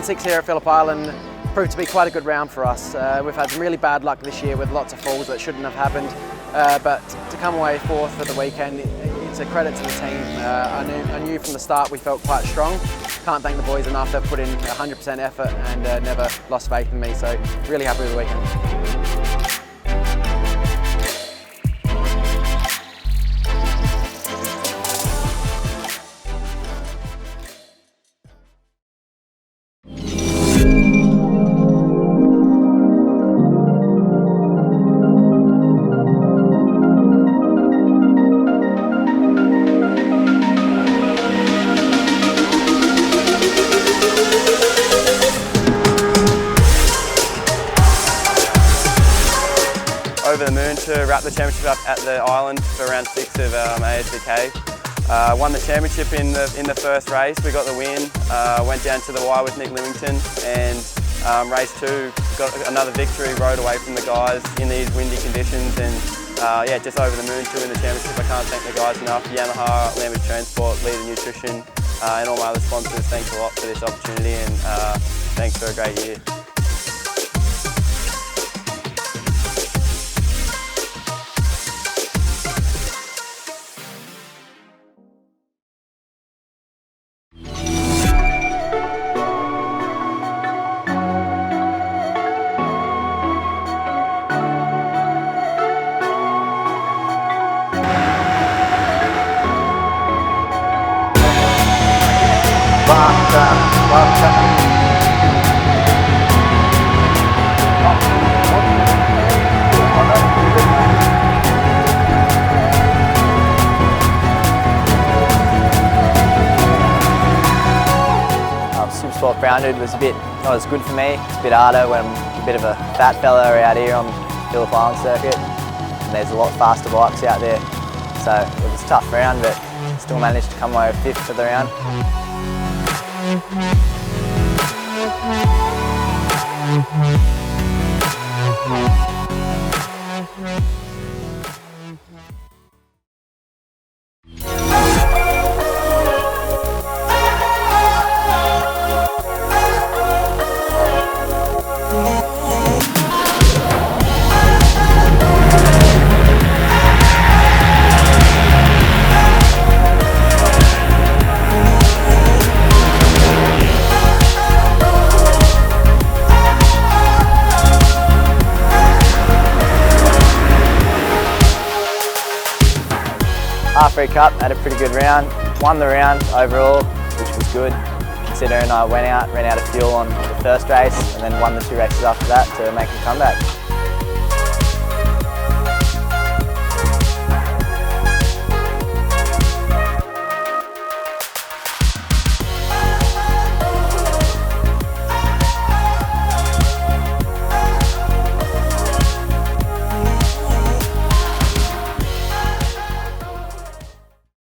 Round 6 here at Phillip Island proved to be quite a good round for us. We've had some really bad luck this year with lots of falls that shouldn't have happened, but to come away 4th for the weekend, it's a credit to the team. I knew from the start we felt quite strong. Can't thank the boys enough. They've put in 100% effort and never lost faith in me, so really happy with the weekend. Over the moon to wrap the championship up at the island for round 6 of ASBK. Won the championship in the first race. We got the win. Went down to the wire with Nick Lymington, and race 2 got another victory. Rode away from the guys in these windy conditions, and yeah, just over the moon to win the championship. I can't thank the guys enough. Yamaha, Landbridge Transport, Leader Nutrition, and all my other sponsors. Thanks a lot for this opportunity, and thanks for a great year. Supersport grounded was a bit not as good for me. It's a bit harder when I'm a bit of a fat fella out here on the Phillip Island circuit, and there's a lot faster bikes out there. So it was a tough round, but still managed to come away with 5th for the round. Prix Cup, had a pretty good round, won the round overall, which was good considering I ran out of fuel on the first race and then won the 2 races after that to make a comeback.